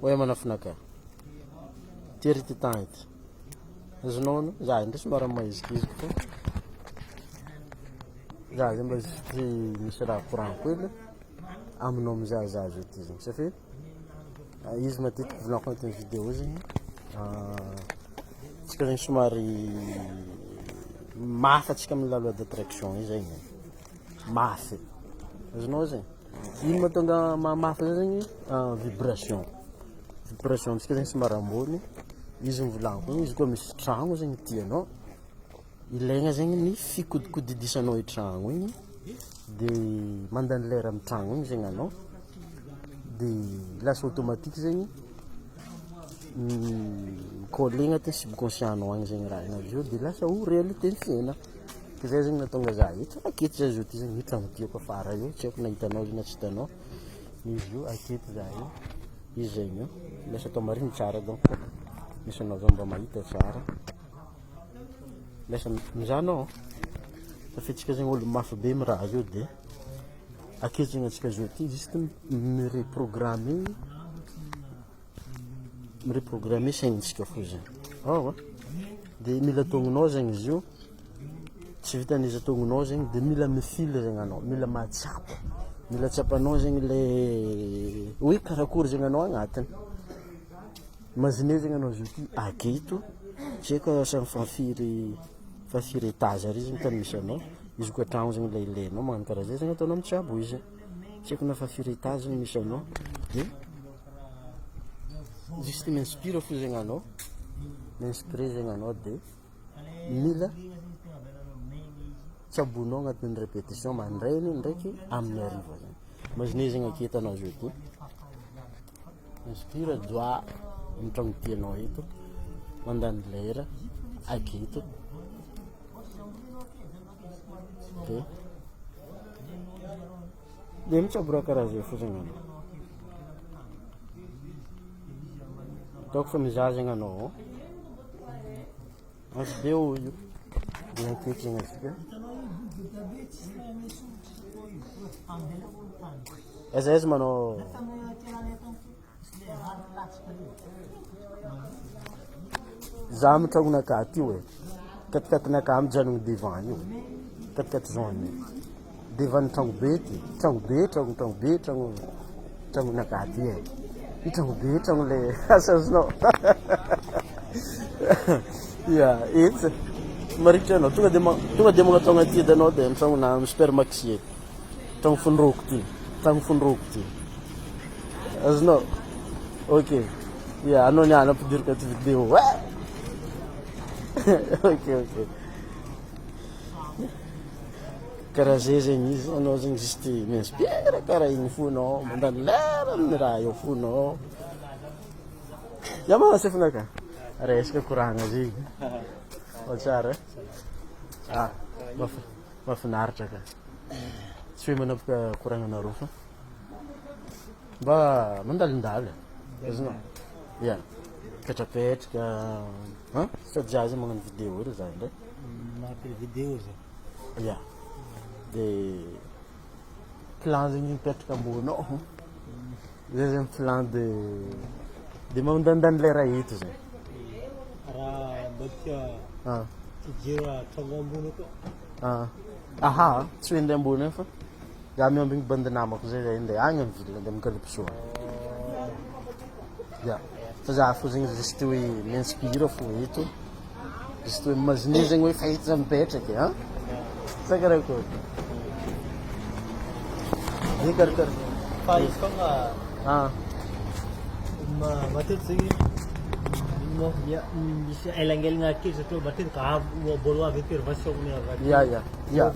Oe manafinaka. Tery ty tanty. Azonao za ndray somary maizikiziko fa. Za zay mba ty misy raha korako hely aminao amizay za zao ty zegny satria izy matetiky volako agnatin'ny vidéo zegny tsika zegny somary mafy atsika amin'ny laloa d'attraction io zegny mafy azonao zegny ino mahatonga mafy zegny vibration tsika zegny somary ambony izy mivolanko izy koa misy tragno zegny tianao ilaigna zegny ny fikodikodidisanao i tragno igny de mandany lera amin'ny tragno igny zegny anao de lasa automatique zegny collé agnatin'ny subconscient-nao agny zegny raha igny avy eo de lasa ho réalité ny fiaina ka zay zegny natonga za eto aketo za zao ty zegny ny tragno tiako afara eo tsy haiko na hitanao izy na tsy hitanao izy io aketo za io izy zegny io lasa atao mariny tsara donc misy anao zao mba mahita tsara lasa mizanao safetsika zegny olo mafy be mi raha io de aketo zegny atsika zao ty juste mireprogrammer saignintsika fo zegny de mila tongonao zegny izy io tsy vitan'izy atongonao zegny de mila mifily zegny anao mila mahatsapa mila tsapanao zegny le hoe karakory zegny anao agnatiny imagine zegny anao zao ty aketo tsy haiko samy fafiry étage ary zegny tany misy anao izy koa tragno zegny le ilainao magnano karaha zay zegny ataonao mitsabo izy tsy haiko na fafiry étage zegny misy anao de juste m'inspire fo zegny anao m'inspire zegny anao de mila tsabonao agnatin'ny répétition mandrainy ndraiky amin'ny hariva zegny imagine zegny aketo anao zao ty inspire doa amin'ny tragno tianao eto mandany lera aketo ok de mitsabo raha karaha zay fo zegny anao ataoko fa mizaha zegny anao ansy be io de aketo zegny atsika aiza manao za amy tragnonaka ty oe katikatinaka amy janogny divan io katikaty jaune divan tragno be ty tragnonaka ty e i tragno be tragno le asazonao ya etsy marikitra anao tonga de magnatao agnaty edy anao de amy tragnona amy supermaxi tragno fondroko ty azonao ok ya anao niany ampidiriko aty vidéo ok karaha zay zegny izy anao zegny juste m'inspire karaha igny fo anao mandany lera amin'ny raha eo fo anao ya mahasefnaka resaka koragna zegny tsara mahafinaritra ka tsy hoe manapaka koragnanareo fa mba mandalindaly azonao ya petrapetraka sady za zegny magnano vidéo ry za ndray magnapy vidéo za ya de plan zegny mipetraka ambonao zay zegny plan de mandandany lera eto zegny raha mba tijery tragno ambony koa aha tsy hoe ndeha ambony eny fa za miambigny bandy namako zay zay ndeha agny amy ville ndeha mikalipsoa ya fa za fo zegny juste hoe m'inspire fo eto juste hoe imagine zegny hoe fa eto za mipetraky sa karakory de karakara fa izy fogna matetiky zegny misy ailangelagna kely satria matetika avo avy intervention ny ya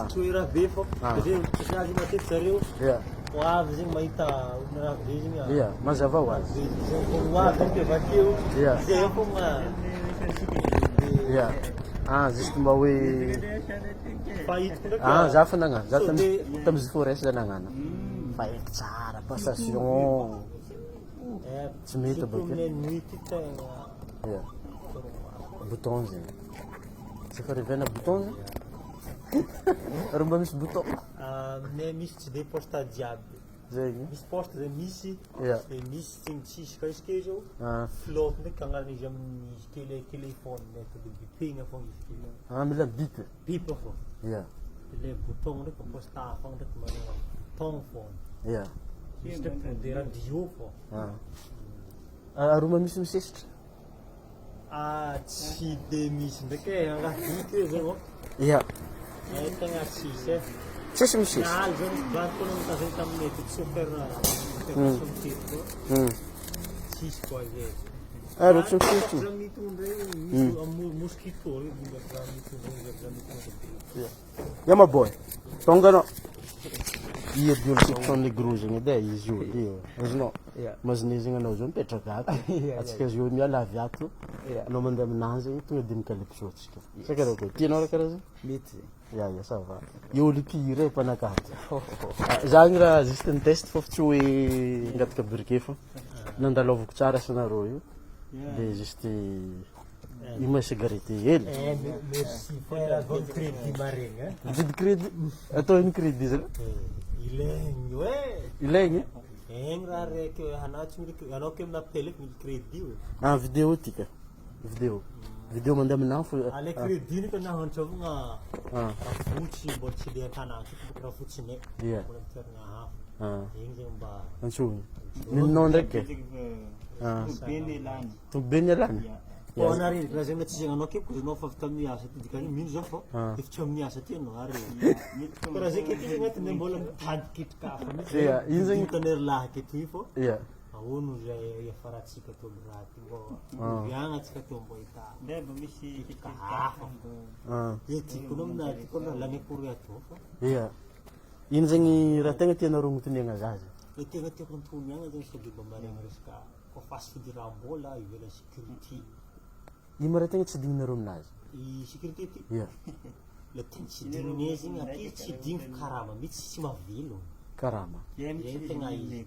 tsy raha be fô zay matetika zareo ho avy zegny mahita raha be zegny ya mazava ho azy ho avy ny avakeo zay fogna ya juste mba hoe fahitako ndraiky za fa nagnano za tamizy forest za nagnano fa haiko tsara passation tsy mety bakeo ya bouton zegny tsy fa revena bouton zegny ary mba misy bouton mais misy tsy de posta jiaby zegny. Misy poste zay misy. Yeah. Misy tsisy ka izy ke zao. Flop ndraiky agnarana izy amin'ny téléphone neto de bipegna fogna izy ke. Mila bip. Bip fogna. Yeah. Le bouton ndraiky posta fogna ndraiky manana bouton fogna. Yeah. Izy ndraiky de radio fogna. Aroma misy misesitra. Tsy de misy ndraiky agnaty zay mo. Yeah. Tegna tsisy. Tsisy misesitra. Zao banko kono mitazay tamin'ny chauffeur tsisy koa zay. Tsy misesitra. Raha mitondra misy mosquito Yeah, my boy. Tongano. Ia diolo section le gros zegny edy izy io. Azonao. Mazinezigny anao zao mipetraka ato. Atsika zio miala avy ato. Anao mandeha aminazy zegny tonga de mikalypso atsika. Saka raha koa. Tianao raha karaha zay? mety. Ya, ça va. Io le pire panakato. Zagny raha juste ny test fô tsy hoe ngataka briquet fô. Nandalovako tsara sanareo io. De juste ima cigarette hely. Merci. Bon crédit maregna. Vidy crédit. Atao ino crédit zany? Ilaigny hoe. Ilaigny? Egny raha raiky anao tsy mila anao ke minapeleka mila crédit hoe. Vidéo tika. Vidéo. Vidéo mandeha aminao fô. Ale crédit niko na hantrogna rafotsy mbola tsy le an-tanàna tiky rafotsy ne. Yeah. Mbola mitoerana hafa. Egny zegny mba Antsony. Ninao ndraiky. Tobeny alany. Po anareo raha zegny tsy zegny anao ke ko anao fa avy tamin'ny asa ty dikany mino zao fô efitra amin'ny asa ty anao ary. Raha zegny ke ty mety mbola mitadikitrika hafa mihitsy. Yeah, iny zegny taner lahaky ty fô. Yeah. Ahono zay afaratsika to amin'ny raha ty mbô viagnatsika to mbô hita. Ndeba misy hafa. Ety kono amina ty kono lany akory ato fô. Yeah. Iny zegny raha tegna tianao rognotoniagna zaza. Le tegna tiako antoniagna zegny sao de mba maregny resaka koa fast food raha mbola ivela sécurité. Ino raha tegna tsy digninareo aminazy? I sécurité ty? Yeah. Le tegna tsy digninay zegny aty tsy digny karama mihitsy tsy mavelo. Karama. Zegny tegna izy.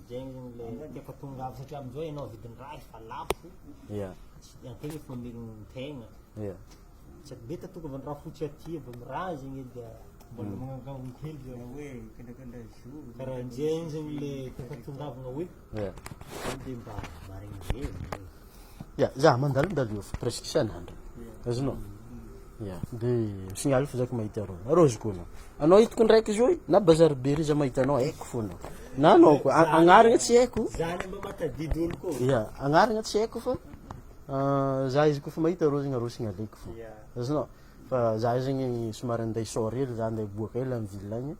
Zegny le tiako atongavy satria amizao ianao vidiny raha efa lafo. Yeah. Antegna efa mamerigny tegna. Yeah. Tsy beta tonga raha fotsy aty avy raha zegny edy mbola magnangavy kely zany hoe kandakanda jour. Karaha zegny zegny le tiako atongavana hoe. Yeah. De mba maregny zegny. Ya, za mandalo presque isan'andro. Azonao? Ya, de signaly fa zaka mahita arô. Arôzy koa anao hitako ndraiky zao na bazary be ry za mahita anao haiko foana. Na anao koa agnarana tsy haiko. Zany mba matadidy olo koa. Ya, agnarana tsy haiko fa za izy koa fa mahita arô zegny arô signaleko fo. Azonao? Fa za zegny somary andeha isôry hely za andeha boaka hely amin'ny ville agny.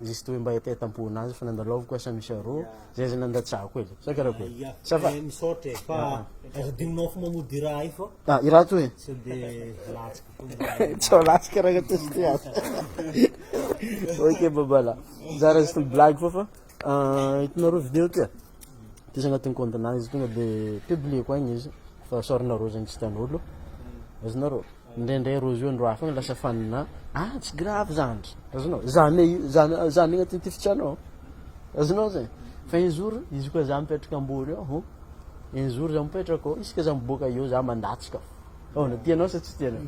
Juste hoe mba itatampo anazy fa nandalovako asa misy arô zay zay nandatsako hely. Saka raha koa. Ça va. Misaotra fa azadinao fa mamody raha io fô. I raha to e. Tsy de latsaka. Ciao latsaka raha testy ato. Ok babala. Za raha juste blague fô fa hitanareo vidéo ty. Ty zay agnatin'ny compte anazy izy tonga de publier koa igny izy fa sorinareo zegny tsy hitan'olo. Azonareo. Ndraindray rô zio andro hafa lasa fanina tsy grave zandry. Azonao? Zany agnatin'ny ty fitsanao. Azonao zay. Fa un jour izy koa za mipetraka ambony ao. Un jour za mipetraka ao isaka za miboaka eo za mandatsika. Na tianao sa tsy tianao?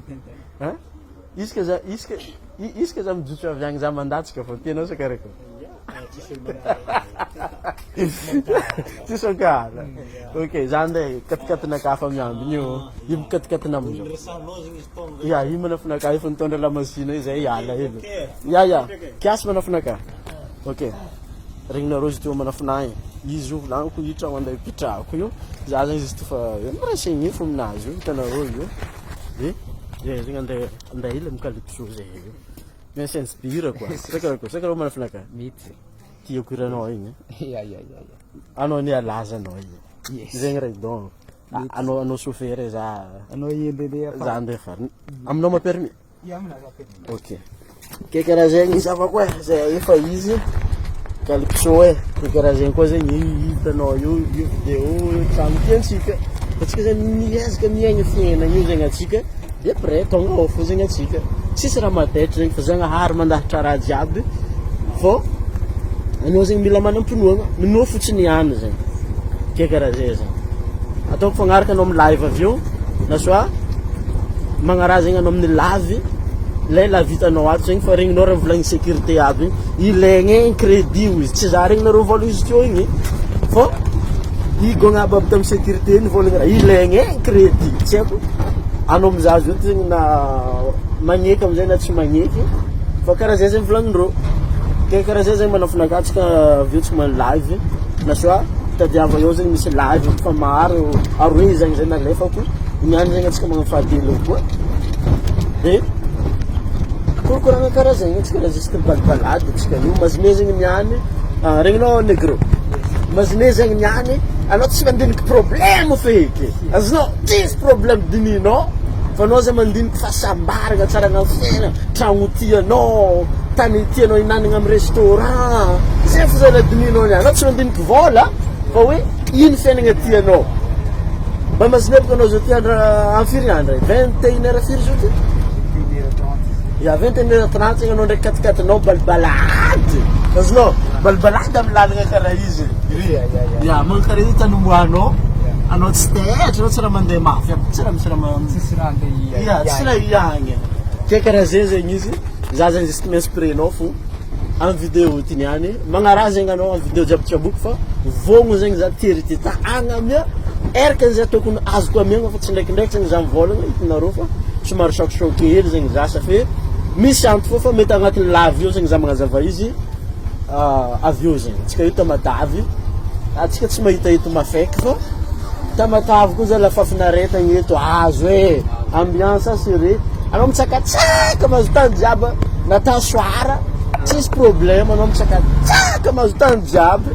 Isaka za mijotso avy agny za mandatsika fa tianao sa karaha koa. Tsisy ankala. Ok, za andeha katikatinaka hafa miambiny io mikatikatina amizao. Ya, io manafinaka efa nitondra lamasina zay hiala hely. Ya, kiasy manafinaka. Ok. Regninareo izy teo manafina izy io volaniko io tragno andeha hipetrahako io. Za zegny izy tofa mirenseigny fo aminazy io hitanareo io. De zegny andeha hely mikalypso zay io. Mais inspire quoi. Saka raha manafinaka. Mety. Tiako iranao igny. Ya. Anao ni alaza anao igny. Yes. Zegny raha donc. Anao chauffeur za. Anao iendelee afa. Za andeha fara. Aminao ma permis? Ya, amina za permis. Ok. Ke karaha zegny zavako e zay efa izy. Calypso e. Ke karaha zegny koa zegny hitanao io vidéo trano tiantsika. Atsika zegny miezaka miaigna fiainana io zegny atsika. De après tonga ao fo zegny atsika. Tsisy raha mataitra zegny fa zagnahary mandahatra raha jiaby. Fô anao zegny mila manam-pinoagna, minoa fotsiny ihany zegny. Ke karaha zay zegny. Ataoko fagnaraka anao amin'ny live avy eo, na soit magnaraha zegny anao amin'ny live lay la vitanao ato zegny fa regninao raha volagny sécurité aby ilaigny crédit io izy tsy za regninareo vola izy teo igny fa igo agnaby aby tamin'ny sécurité ny volagny raha ilaigny crédit tsy haiko anao mizaha zao zegny na magneky amizay na tsy magneky fa karaha zay zegny volagnindreo ke karaha zay zegny manafinakatsika aveo tsy man live na soit tadiava eo zegny misy live fa maro aroe zegny zay nalefako niany zegny atsika magnafahatelo koa de korakoragna karaha zegny atsika raha juste balibalady atsika io mazine zegny niany regninao negro mazine zegny niany anao tsy mandiniky problème feky azonao tsisy problème dininao fa anao zay mandiniky fahasambaragna tsara agnafena tragno tianao tany tianao hinanagna amin'ny restaurant zay fa zay la dininao niany anao tsy mandiniky vola fa hoe ino fiainagna tianao mba mazine boko anao zao ty andra amfiry andra 21h firy zao ty ya 21h30 zegny anao ndraiky katikatinao balibalady azonao balibalady amin'ny lalagna karaha izy ya mana karaha izy tany moanao anao tsy taitra anao tsy raha mandeha mafy tsy raha misy raha tsy raha iagny ke karaha zay zegny izy za zegny juste m'inspirenao fo amin'ny vidéo ty niany magnaraha zegny anao amin'ny vidéo jiaby fa vogno zegny za tery ty ta agnamia eraka zay tokony azoko amiagna fa tsy ndraikindraiky zegny za mivolagna hitanareo fa somary choc hely zegny za safe misy anto fô fa mety agnatin'ny lavy eo zegny za magnazava izy avy eo zegny atsika io tamatavy atsika tsy mahitahita mafaiky fa tamatavy koa zay lafafinarentagny eto azo ambiance assuré anao mitsakatsaka mahazo tany jiaby nata soara tsisy problème anao mitsakatsaka mahazo tany jiaby